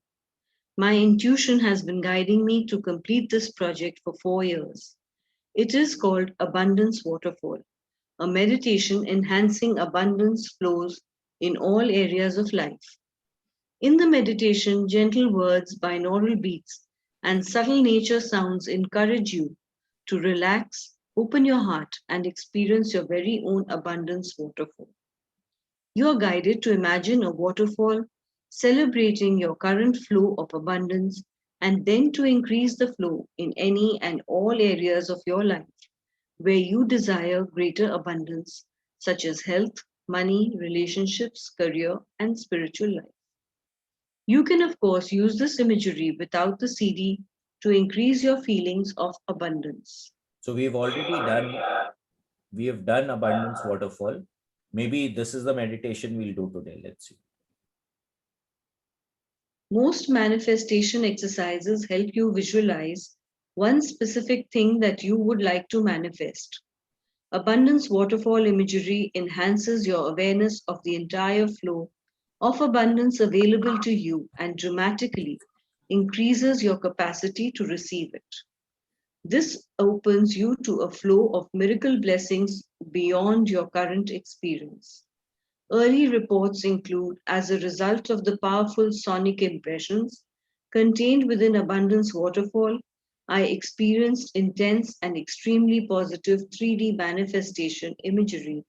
My intuition has been guiding me to complete this project for 4 years. It is called Abundance Waterfall, a meditation enhancing abundance flows in all areas of life. In the meditation, gentle words, binaural beats, and subtle nature sounds encourage you to relax, open your heart, and experience your very own abundance waterfall. You are guided to imagine a waterfall, celebrating your current flow of abundance, and then to increase the flow in any and all areas of your life where you desire greater abundance, such as health, money, relationships, career, and spiritual life. You can, of course, use this imagery without the CD to increase your feelings of abundance. So we have done abundance waterfall. Maybe this is the meditation we'll do today. Let's see. Most manifestation exercises help you visualize one specific thing that you would like to manifest. Abundance waterfall imagery enhances your awareness of the entire flow of abundance available to you and dramatically increases your capacity to receive it. This opens you to a flow of miracle blessings beyond your current experience. Early reports include, as a result of the powerful sonic impressions contained within Abundance Waterfall, I experienced intense and extremely positive 3D manifestation imagery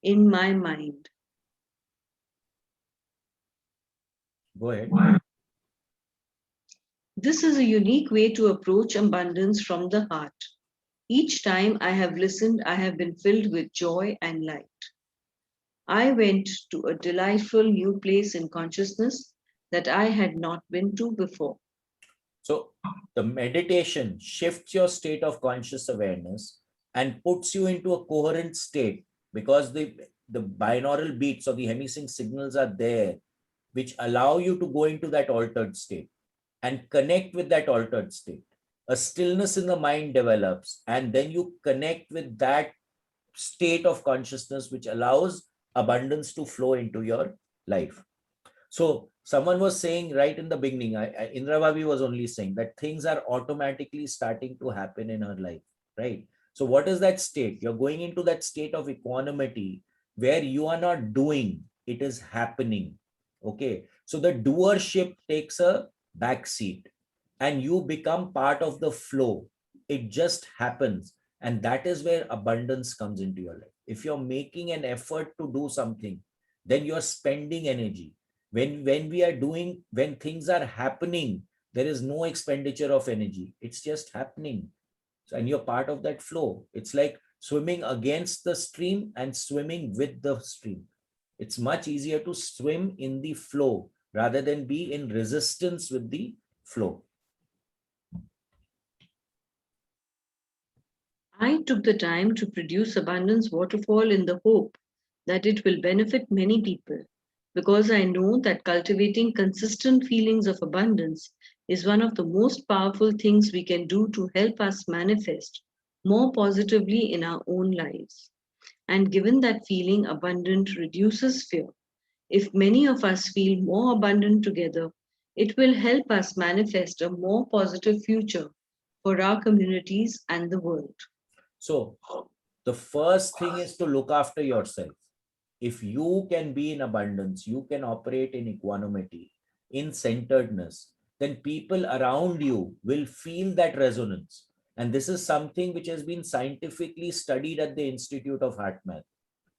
in my mind. Go ahead. This is a unique way to approach abundance from the heart. Each time I have listened, I have been filled with joy and light. I went to a delightful new place in consciousness that I had not been to before. So the meditation shifts your state of conscious awareness and puts you into a coherent state, because the binaural beats or the hemisync signals are there, which allow you to go into that altered state and connect with that altered state. A stillness in the mind develops, and then you connect with that state of consciousness, which allows abundance to flow into your life. So someone was saying right in the beginning, Indra Bhabhi was only saying that things are automatically starting to happen in her life, right? So what is that state? You're going into that state of equanimity where you are not doing, it is happening. Okay. So the doership takes a back seat and you become part of the flow. It just happens. And that is where abundance comes into your life. If you're making an effort to do something, then you're spending energy. When things are happening, there is no expenditure of energy. It's just happening. And you're part of that flow. It's like swimming against the stream and swimming with the stream. It's much easier to swim in the flow rather than be in resistance with the flow. I took the time to produce Abundance Waterfall in the hope that it will benefit many people, because I know that cultivating consistent feelings of abundance is one of the most powerful things we can do to help us manifest more positively in our own lives. And given that feeling abundant reduces fear, if many of us feel more abundant together, it will help us manifest a more positive future for our communities and the world. So the first thing is to look after yourself. If you can be in abundance, you can operate in equanimity, in centeredness, then people around you will feel that resonance. And this is something which has been scientifically studied at the Institute of HeartMath,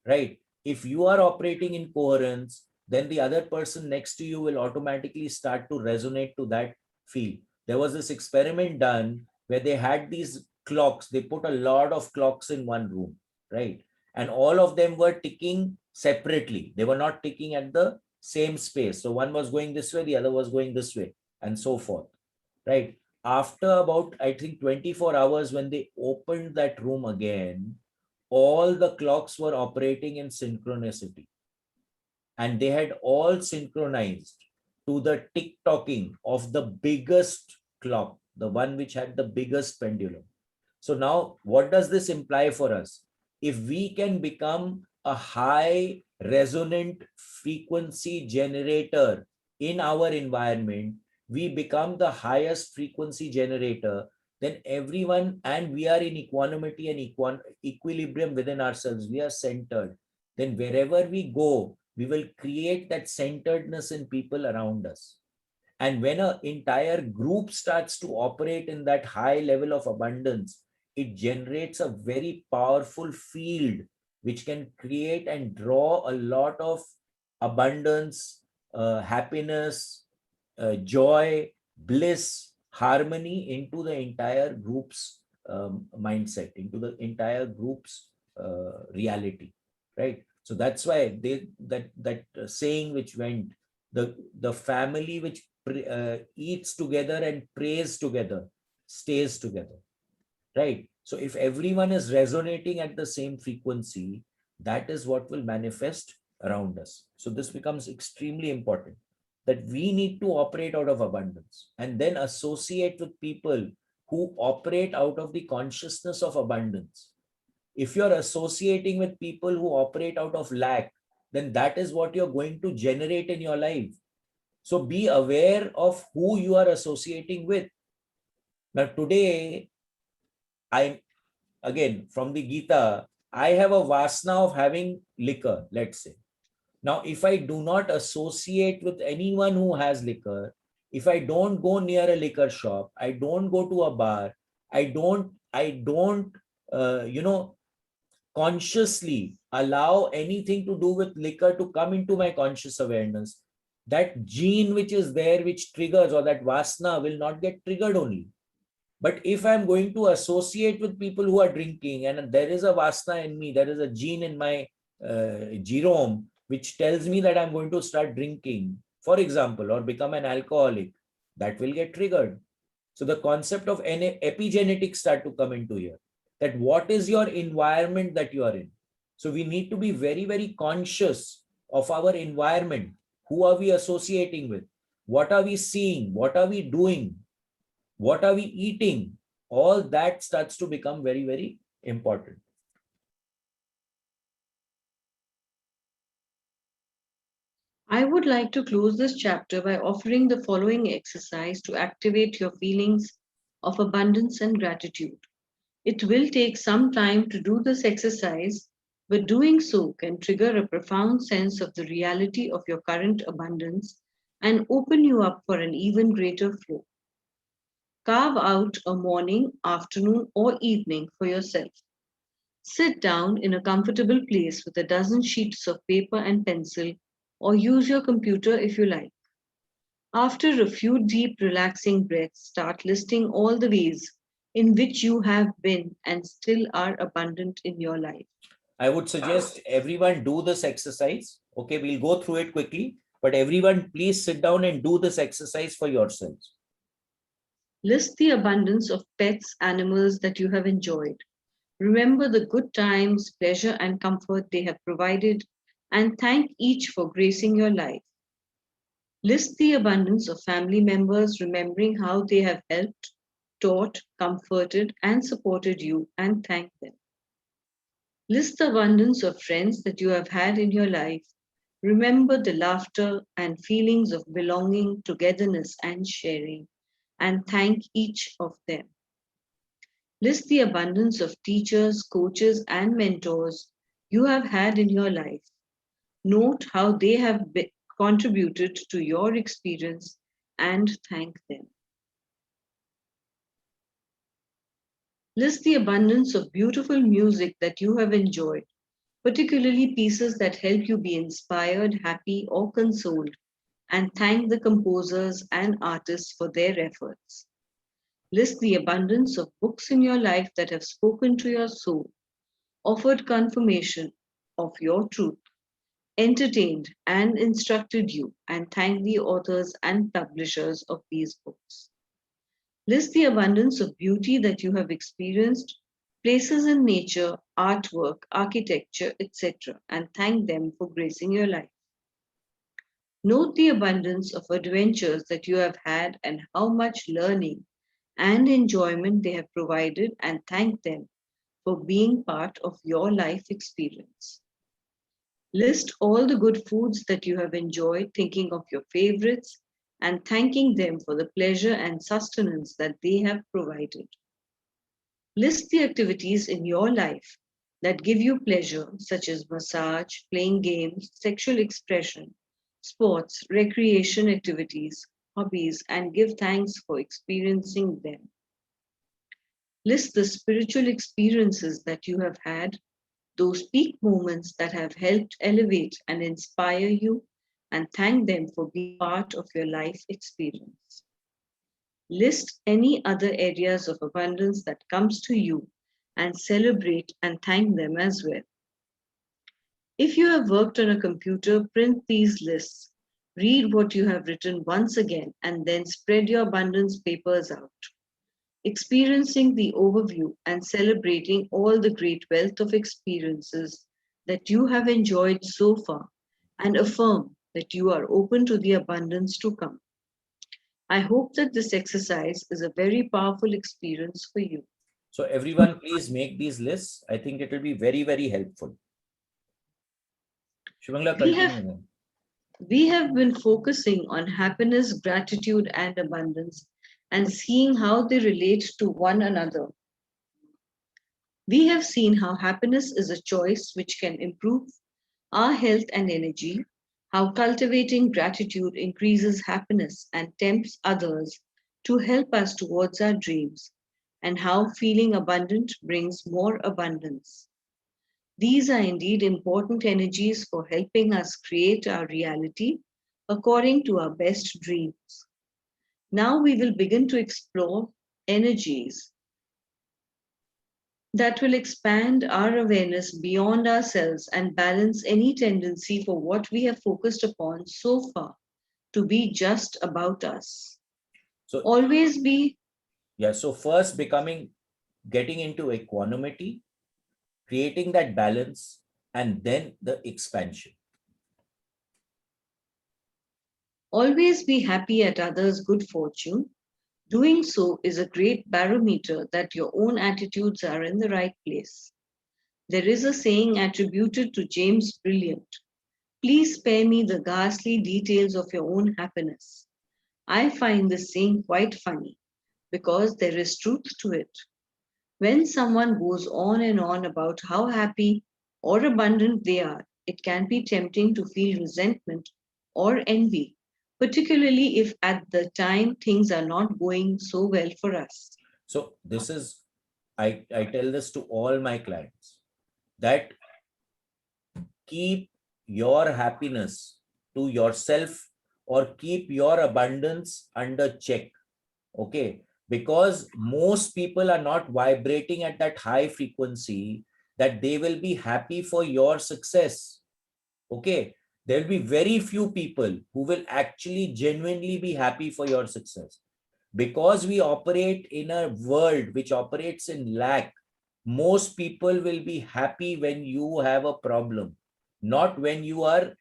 right? If you are operating in coherence, then the other person next to you will automatically start to resonate to that field. There was this experiment done where they had these clocks. They put a lot of clocks in one room, right? And all of them were ticking separately. They were not ticking at the same space. So one was going this way, the other was going this way, and so forth, right? After about, I think, 24 hours, when they opened that room again, all the clocks were operating in synchronicity. And they had all synchronized to the tick-tocking of the biggest clock, the one which had the biggest pendulum. So now, what does this imply for us? If we can become a high resonant frequency generator in our environment, we become the highest frequency generator, then everyone, and we are in equanimity and equilibrium within ourselves, we are centered, then wherever we go, we will create that centeredness in people around us. And when an entire group starts to operate in that high level of abundance, it generates a very powerful field which can create and draw a lot of abundance, happiness, joy, bliss, harmony into the entire group's mindset, into the entire group's reality, right? So that's why that saying which went, the family which eats together and prays together stays together, right? So if everyone is resonating at the same frequency, that is what will manifest around us. So this becomes extremely important. that we need to operate out of abundance and then associate with people who operate out of the consciousness of abundance. If you're associating with people who operate out of lack, then that is what you're going to generate in your life. So be aware of who you are associating with. Now today, again, from the Gita, I have a vasana of having liquor, let's say. Now, if I do not associate with anyone who has liquor, if I don't go near a liquor shop, I don't go to a bar, I don't consciously allow anything to do with liquor to come into my conscious awareness, that gene which is there, which triggers, or that vasana will not get triggered only. But if I'm going to associate with people who are drinking and there is a vasana in me, there is a gene in my genome which tells me that I'm going to start drinking, for example, or become an alcoholic, that will get triggered. So the concept of epigenetics start to come into here, that what is your environment that you are in. So we need to be very, very conscious of our environment. Who are we associating with? What are we seeing? What are we doing? What are we eating? All that starts to become very, very important. I would like to close this chapter by offering the following exercise to activate your feelings of abundance and gratitude. It will take some time to do this exercise, but doing so can trigger a profound sense of the reality of your current abundance and open you up for an even greater flow. Carve out a morning, afternoon, or evening for yourself. Sit down in a comfortable place with a dozen sheets of paper and pencil, or use your computer if you like. After a few deep, relaxing breaths, start listing all the ways in which you have been and still are abundant in your life. I would suggest everyone do this exercise. Okay, we'll go through it quickly, but everyone please sit down and do this exercise for yourselves. List the abundance of pets, animals that you have enjoyed. Remember the good times, pleasure, and comfort they have provided, and thank each for gracing your life. List the abundance of family members, remembering how they have helped, taught, comforted, and supported you, and thank them. List the abundance of friends that you have had in your life. Remember the laughter and feelings of belonging, togetherness, and sharing, and thank each of them. List the abundance of teachers, coaches, and mentors you have had in your life. Note how they have contributed to your experience and thank them. List the abundance of beautiful music that you have enjoyed, particularly pieces that help you be inspired, happy, or consoled, and thank the composers and artists for their efforts. List the abundance of books in your life that have spoken to your soul, offered confirmation of your truth, entertained and instructed you, and thank the authors and publishers of these books. List the abundance of beauty that you have experienced, places in nature, artwork, architecture, etc., and thank them for gracing your life. Note the abundance of adventures that you have had and how much learning and enjoyment they have provided, and thank them for being part of your life experience. List all the good foods that you have enjoyed, thinking of your favorites and thanking them for the pleasure and sustenance that they have provided. List the activities in your life that give you pleasure, such as massage, playing games, sexual expression, sports, recreation activities, hobbies, and give thanks for experiencing them. List the spiritual experiences that you have had, those peak moments that have helped elevate and inspire you, and thank them for being part of your life experience. List any other areas of abundance that comes to you and celebrate and thank them as well. If you have worked on a computer, print these lists. Read what you have written once again and then spread your abundance papers out. Experiencing the overview and celebrating all the great wealth of experiences that you have enjoyed so far, and affirm that you are open to the abundance to come. I hope that this exercise is a very powerful experience for you. So everyone, please make these lists. I think it will be very, very helpful. Shubhamala, We have- continue. We have been focusing on happiness, gratitude, and abundance and seeing how they relate to one another. We have seen how happiness is a choice which can improve our health and energy, how cultivating gratitude increases happiness and tempts others to help us towards our dreams, and how feeling abundant brings more abundance. These are indeed important energies for helping us create our reality according to our best dreams. Now we will begin to explore energies that will expand our awareness beyond ourselves and balance any tendency for what we have focused upon so far to be just about us. So, Always be yeah, so first getting into equanimity, creating that balance, and then the expansion. Always be happy at others' good fortune. Doing so is a great barometer that your own attitudes are in the right place. There is a saying attributed to James Brilliant: please spare me the ghastly details of your own happiness. I find this saying quite funny because there is truth to it. When someone goes on and on about how happy or abundant they are, it can be tempting to feel resentment or envy, particularly if at the time things are not going so well for us. So this is, I tell this to all my clients, that keep your happiness to yourself or keep your abundance under check. Okay, because most people are not vibrating at that high frequency that they will be happy for your success. Okay, there will be very few people who will actually genuinely be happy for your success. Because we operate in a world which operates in lack, most people will be happy when you have a problem, not when you are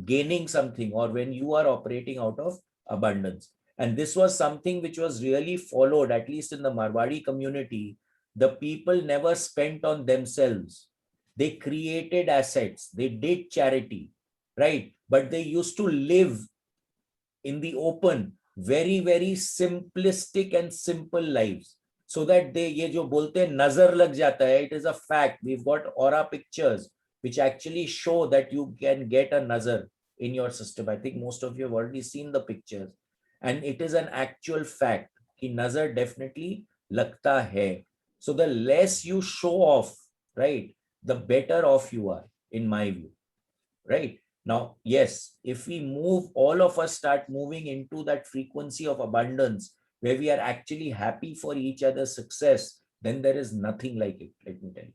gaining something or when you are operating out of abundance. And this was something which was really followed, at least in the Marwadi community. The people never spent on themselves. They created assets, they did charity, right? But they used to live in the open, very, very simplistic and simple lives. So that they, ये जो बोलते हैं नजर लग जाता है, it is a fact. We've got aura pictures which actually show that you can get a nazar in your system. I think most of you have already seen the pictures. And it is an actual fact कि nazar definitely लगता है. So the less you show off, right, the better off you are, in my view, right? Now, yes, if we move, all of us start moving into that frequency of abundance where we are actually happy for each other's success, then there is nothing like it, let me tell you.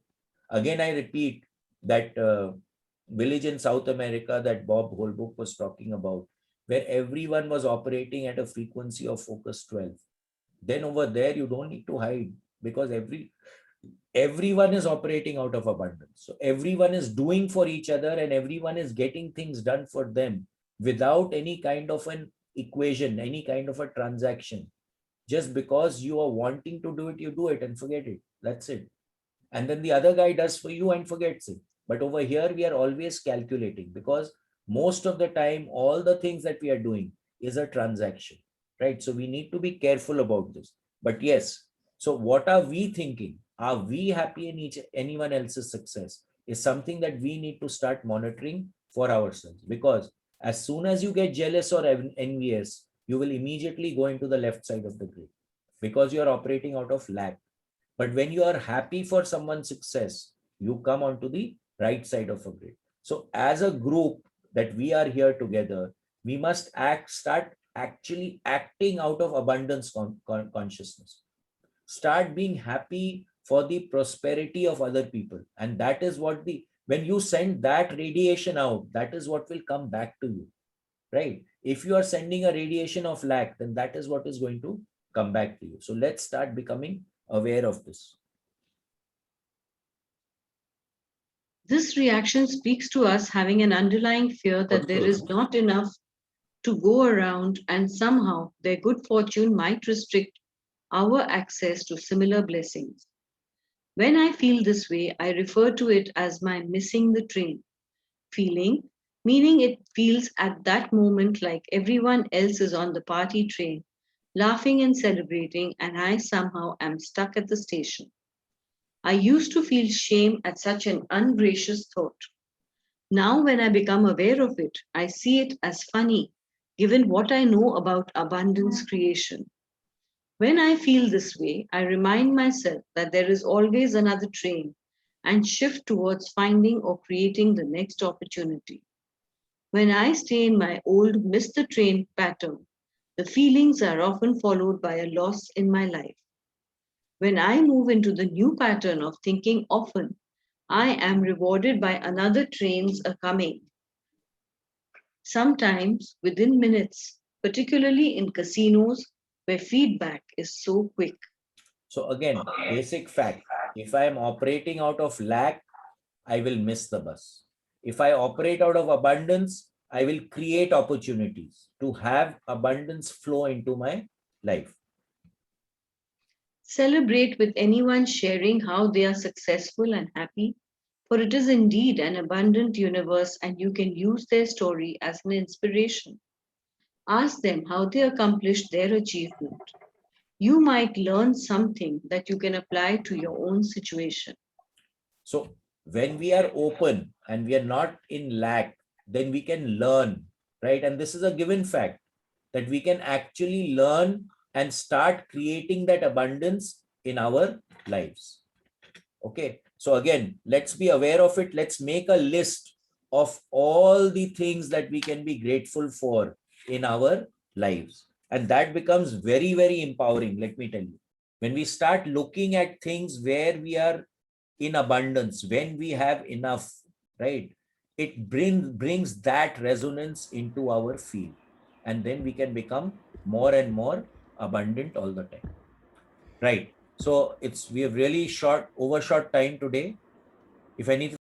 Again, I repeat that village in South America that Bob Holbrook was talking about, where everyone was operating at a frequency of focus 12. Then over there, you don't need to hide because everyone is operating out of abundance. So everyone is doing for each other and everyone is getting things done for them without any kind of an equation, any kind of a transaction. Just because you are wanting to do it, you do it and forget it. That's it. And then the other guy does for you and forgets it. But over here, we are always calculating because most of the time, all the things that we are doing is a transaction, right? So we need to be careful about this. But yes, so what are we thinking? Are we happy in anyone else's success? Is something that we need to start monitoring for ourselves. Because as soon as you get jealous or envious, you will immediately go into the left side of the grid because you are operating out of lack. But when you are happy for someone's success, you come onto the right side of a grid. So as a group that we are here together, we must start actually acting out of abundance consciousness. Start being happy for the prosperity of other people. And that is what when you send that radiation out, that is what will come back to you, right? If you are sending a radiation of lack, then that is what is going to come back to you. So let's start becoming aware of this. This reaction speaks to us having an underlying fear that there is not enough to go around, and somehow their good fortune might restrict our access to similar blessings. When I feel this way, I refer to it as my missing the train feeling, meaning it feels at that moment like everyone else is on the party train, laughing and celebrating, and I somehow am stuck at the station. I used to feel shame at such an ungracious thought. Now, when I become aware of it, I see it as funny, given what I know about abundance creation. When I feel this way, I remind myself that there is always another train and shift towards finding or creating the next opportunity. When I stay in my old miss the train pattern, the feelings are often followed by a loss in my life. When I move into the new pattern of thinking often, I am rewarded by another train's a coming, sometimes within minutes, particularly in casinos where feedback is so quick. So again, basic fact, if I am operating out of lack, I will miss the bus. If I operate out of abundance, I will create opportunities to have abundance flow into my life. Celebrate with anyone sharing how they are successful and happy, for it is indeed an abundant universe and you can use their story as an inspiration. Ask them how they accomplished their achievement. You might learn something that you can apply to your own situation. So when we are open and we are not in lack, then we can learn, right? And this is a given fact that we can actually learn and start creating that abundance in our lives. Okay. So again, let's be aware of it. Let's make a list of all the things that we can be grateful for in our lives. And that becomes very, very empowering. Let me tell you, when we start looking at things where we are in abundance, when we have enough, right? It brings that resonance into our field. And then we can become more and more abundant all the time. Right. So we have really overshot time today. If anything